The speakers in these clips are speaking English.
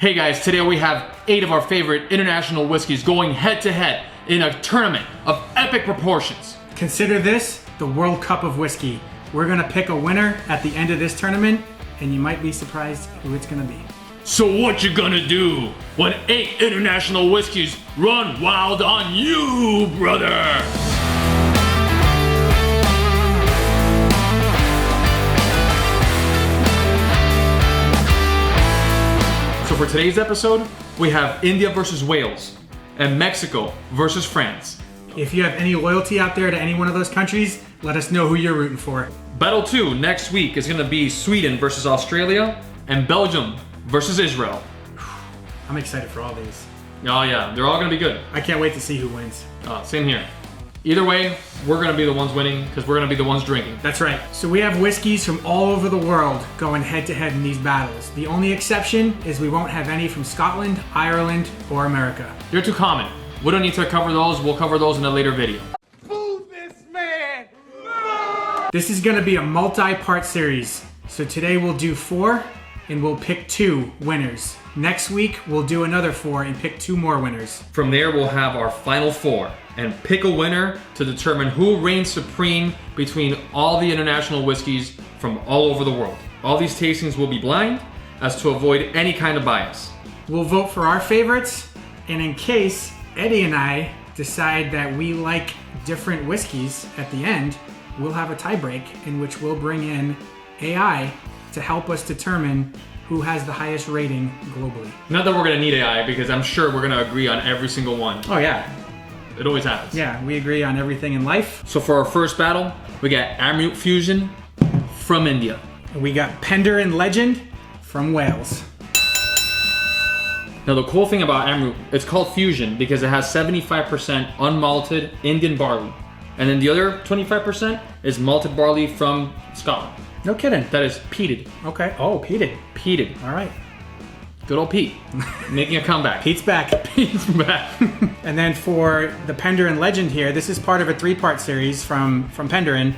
Hey guys, today we have 8 of our favorite international whiskeys going head to head in a tournament of epic proportions. Consider this the World Cup of whiskey. We're gonna pick a winner at the end of this tournament, and you might be surprised who it's gonna be. So what you gonna do when 8 international whiskeys run wild on you, brother? So for today's episode, we have India versus Wales and Mexico versus France. If you have any loyalty out there to any one of those countries, let us know who you're rooting for. Battle 2 next week is gonna be Sweden versus Australia and Belgium versus Israel. I'm excited for all these. Oh yeah, they're all gonna be good. I can't wait to see who wins. Same here. Either way, we're gonna be the ones winning because we're gonna be the ones drinking. That's right. So we have whiskeys from all over the world going head to head in these battles. The only exception is we won't have any from Scotland, Ireland, or America. They're too common. We don't need to cover those. We'll cover those in a later video. Fool this man! This is gonna be a multi-part series. So today we'll do 4 and we'll pick 2 winners. Next week, we'll do another 4 and pick 2 more winners. From there, we'll have our final 4 and pick a winner to determine who reigns supreme between all the international whiskeys from all over the world. All these tastings will be blind as to avoid any kind of bias. We'll vote for our favorites, and in case Eddie and I decide that we like different whiskeys at the end, we'll have a tiebreak in which we'll bring in AI to help us determine who has the highest rating globally. Not that we're gonna need AI because I'm sure we're gonna agree on every single one. Oh yeah. It always happens. Yeah, we agree on everything in life. So for our first battle, we got Amrut Fusion from India. We got Penderyn Legend from Wales. Now the cool thing about Amrut, it's called Fusion because it has 75% unmalted Indian barley. And then the other 25% is malted barley from Scotland. No kidding. That is peated. Okay. Oh, peated. Peated. All right. Good old Pete. Making a comeback. Pete's back. Pete's back. And then for the Penderyn Legend here, this is part of a 3-part series from Penderyn.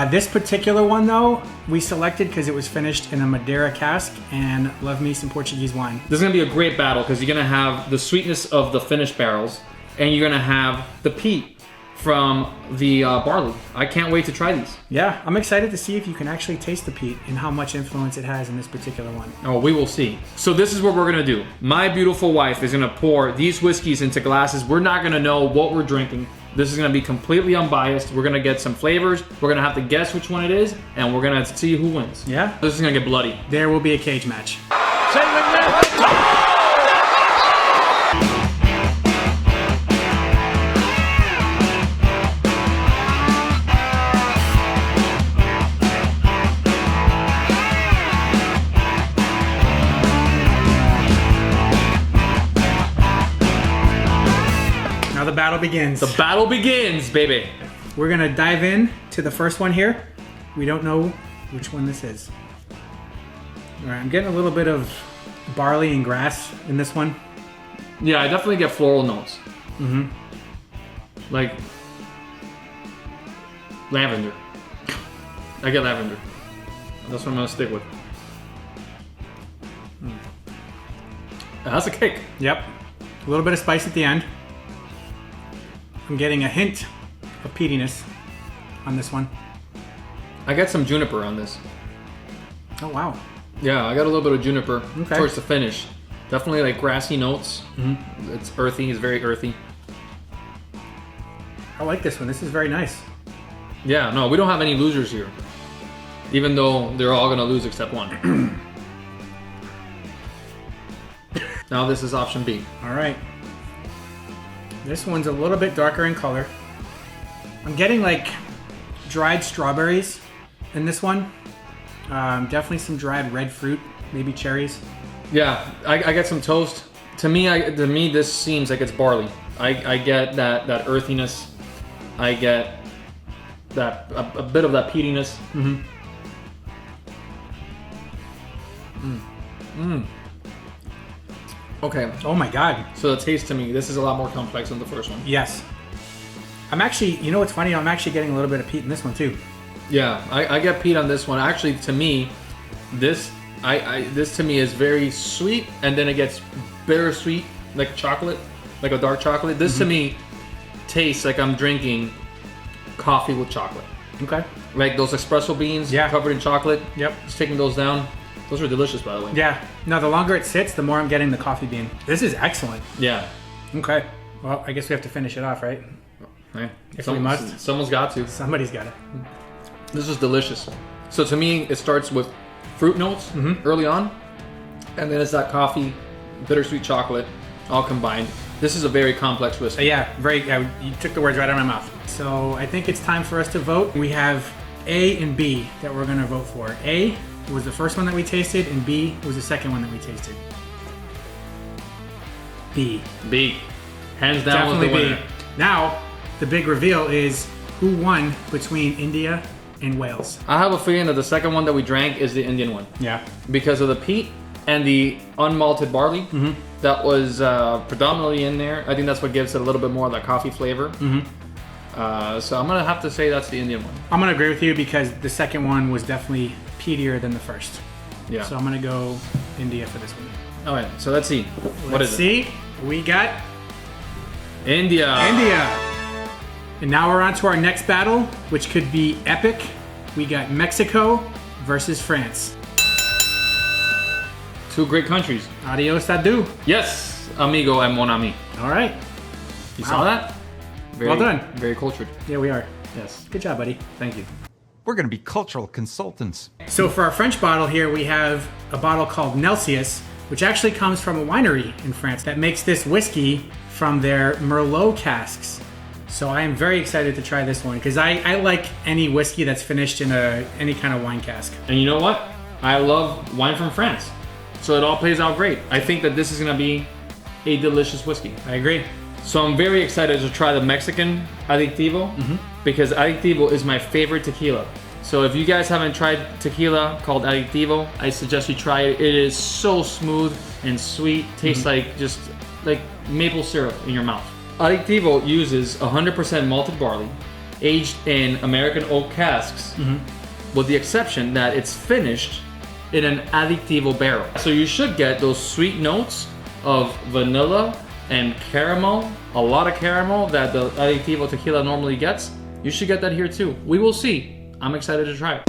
This particular one though, we selected because it was finished in a Madeira cask, and love me some Portuguese wine. This is gonna be a great battle because you're gonna have the sweetness of the finished barrels and you're gonna have the peat from the barley. I can't wait to try these. Yeah, I'm excited to see if you can actually taste the peat and how much influence it has in this particular one. Oh, we will see. So this is what we're gonna do. My beautiful wife is gonna pour these whiskeys into glasses. We're not gonna know what we're drinking. This is gonna be completely unbiased. We're gonna get some flavors. We're gonna have to guess which one it is, and we're gonna see who wins. Yeah? This is gonna get bloody. There will be a cage match. The battle begins. The battle begins, baby. We're gonna dive in to the first one here. We don't know which one this is. All right, I'm getting a little bit of barley and grass in this one. Yeah, I definitely get floral notes. Mm-hmm. Like lavender. I get lavender. That's what I'm gonna stick with. That's a kick. Yep. A little bit of spice at the end. I'm getting a hint of peatiness on this one. I got some juniper on this. Oh, wow. Yeah, I got a little bit of juniper Okay. towards the finish. Definitely like grassy notes. Mm-hmm. It's earthy, it's very earthy. I like this one. This is very nice. Yeah, no, we don't have any losers here. Even though they're all gonna lose except one. Now this is option B. All right. This one's a little bit darker in color. I'm getting like dried strawberries in this one. Definitely some dried red fruit, maybe cherries. Yeah, I get some toast. To me, this seems like it's barley. I get that earthiness. I get that a bit of that peatiness. Mm-hmm. Okay. Oh my God. So the taste to me, this is a lot more complex than the first one. Yes. I'm actually, you know what's funny? I'm actually getting a little bit of peat in this one too. Yeah, I get peat on this one. Actually, to me, this This to me is very sweet, and then it gets bittersweet, like chocolate, like a dark chocolate. This to me tastes like I'm drinking coffee with chocolate. Okay. Like those espresso beans covered in chocolate. Yep. Just taking those down. Those are delicious, by the way. Yeah. No, the longer it sits, the more I'm getting the coffee bean. This is excellent. Yeah. Okay. Well, I guess we have to finish it off, right? Right. If we must. Someone's got to. Somebody's got it. This is delicious. So to me, it starts with fruit notes early on, and then it's that coffee, bittersweet chocolate, all combined. This is a very complex whiskey. Yeah, you took the words right out of my mouth. So I think it's time for us to vote. We have A and B that we're going to vote for. A was the first one that we tasted, and B was the second one that we tasted. B. B. Hands down Definitely with the winner. B. Now, the big reveal is who won between India and Wales. I have a feeling that the second one that we drank is the Indian one. Yeah. Because of the peat and the unmalted barley that was predominantly in there. I think that's what gives it a little bit more of that coffee flavor. So I'm going to have to say that's the Indian one. I'm going to agree with you because the second one was definitely peatier than the first. Yeah. So I'm going to go India for this one. All right, so let's see. What is it? See, we got India. And now we're on to our next battle, which could be epic. We got Mexico versus France. Two great countries. Adios, adieu. Yes, amigo and mon ami. All right. You saw that? Very, Well done. Very cultured. Yeah, we are. Yes. Good job, buddy. Thank you. We're going to be cultural consultants. So for our French bottle here, we have a bottle called Nelcius, which actually comes from a winery in France that makes this whiskey from their Merlot casks. So I am very excited to try this one because I like any whiskey that's finished in any kind of wine cask. And you know what? I love wine from France. So it all plays out great. I think that this is going to be a delicious whiskey. I agree. So I'm very excited to try the Mexican Adictivo because Adictivo is my favorite tequila. So if you guys haven't tried tequila called Adictivo, I suggest you try it. It is so smooth and sweet. Tastes like just like maple syrup in your mouth. Adictivo uses 100% malted barley, aged in American oak casks, with the exception that it's finished in an Adictivo barrel. So you should get those sweet notes of vanilla and caramel, a lot of caramel that the Adictivo tequila normally gets. You should get that here too. We will see. I'm excited to try it.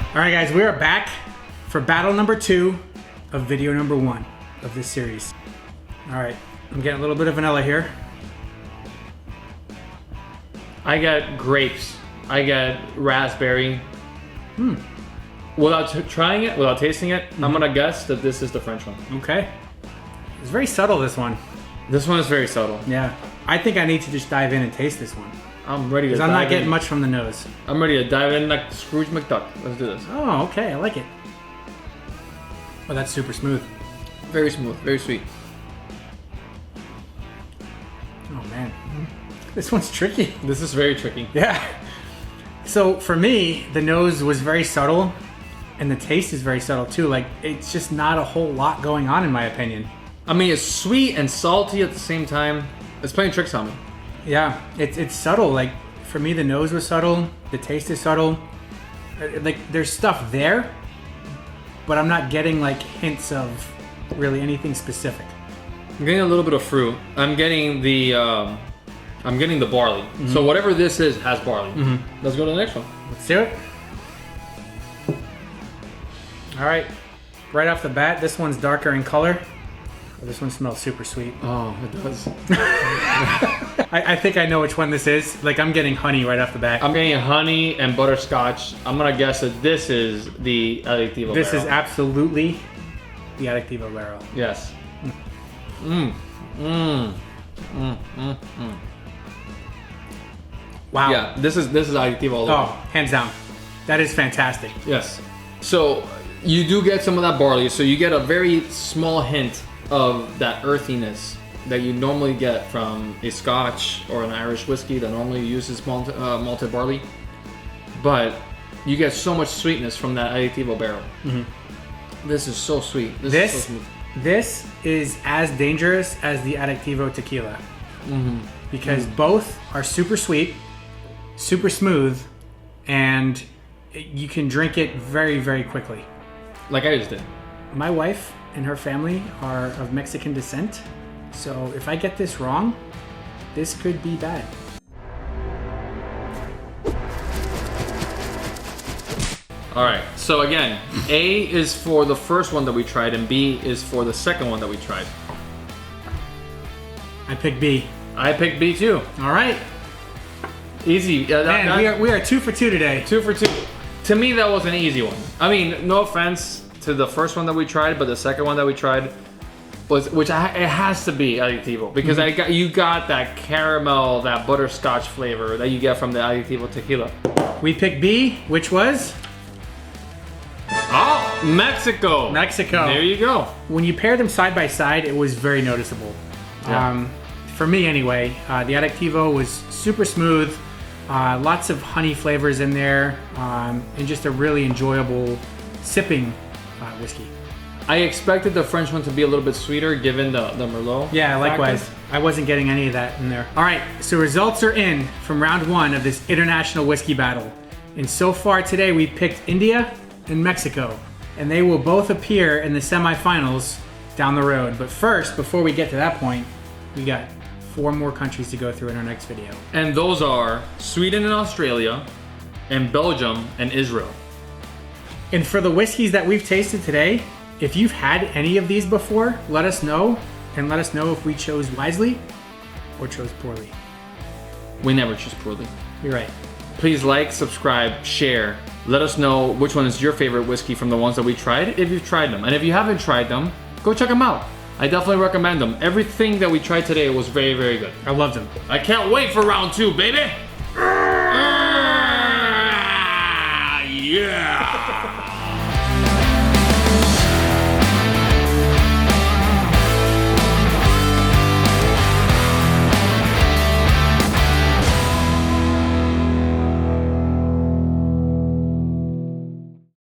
All right, guys, we are back for battle number 2 of video number 1 of this series. All right, I'm getting a little bit of vanilla here. I got grapes. I got raspberry. Without trying it, without tasting it, I'm gonna guess that this is the French one. Okay. It's very subtle, this one. This one is very subtle. Yeah. I think I need to just dive in and taste this one. I'm ready to Because dive I'm not in. getting much from the nose. I'm ready to dive in like Scrooge McDuck. Let's do this. Oh, okay. I like it. Oh, that's super smooth. Very smooth, very sweet. Oh, man. This one's tricky. This is very tricky. Yeah. So for me, the nose was very subtle, and the taste is very subtle too. Like, it's just not a whole lot going on, in my opinion. I mean, it's sweet and salty at the same time. It's playing tricks on me. Yeah, it's subtle. Like, for me, the nose was subtle. The taste is subtle. Like, there's stuff there, but I'm not getting like hints of really anything specific. I'm getting a little bit of fruit. I'm getting the barley. So whatever this is has barley. Let's go to the next one. Let's do it. All right, right off the bat, this one's darker in color. This one smells super sweet. Oh, it does. I think I know which one this is. Like, I'm getting honey right off the bat. I'm getting honey and butterscotch. I'm gonna guess that this is the Adictivo This barrel. is absolutely the Adictivo barrel. Yes. Wow. Yeah, this is Adictivo all Oh, over. hands down. That is fantastic. Yes. So you do get some of that barley. So you get a very small hint of that earthiness that you normally get from a Scotch or an Irish whiskey that normally uses malted barley. But you get so much sweetness from that Adictivo barrel. This is so sweet. This is so smooth. This is as dangerous as the Adictivo tequila. Because both are super sweet, super smooth, and you can drink it very, very quickly. Like I just did. My wife and her family are of Mexican descent, so if I get this wrong, this could be bad. All right, so again, A is for the first one that we tried, and B is for the second one that we tried. I picked B. I picked B too. All right. Easy. Man, we are 2 for 2 today. 2 for 2. To me, that was an easy one. I mean, no offense to the first one that we tried, but the second one that we tried was, it has to be Adictivo, because you got that caramel, that butterscotch flavor that you get from the Adictivo tequila. We picked B, which was Oh, Mexico. Mexico. There you go. When you pair them side by side, it was very noticeable. Yeah. For me anyway, the Adictivo was super smooth, lots of honey flavors in there, and just a really enjoyable sipping whiskey. I expected the French one to be a little bit sweeter given the Merlot. Yeah, likewise. factor. I wasn't getting any of that in there. All right, so results are in from round 1 of this international whiskey battle. And so far today, we picked India and Mexico, and they will both appear in the semifinals down the road. But first, before we get to that point, we got 4 more countries to go through in our next video. And those are Sweden and Australia, and Belgium and Israel. And for the whiskeys that we've tasted today, if you've had any of these before, let us know, and let us know if we chose wisely or chose poorly. We never choose poorly. You're right. Please like, subscribe, share. Let us know which one is your favorite whiskey from the ones that we tried, if you've tried them. And if you haven't tried them, go check them out. I definitely recommend them. Everything that we tried today was very, very good. I loved them. I can't wait for round 2, baby!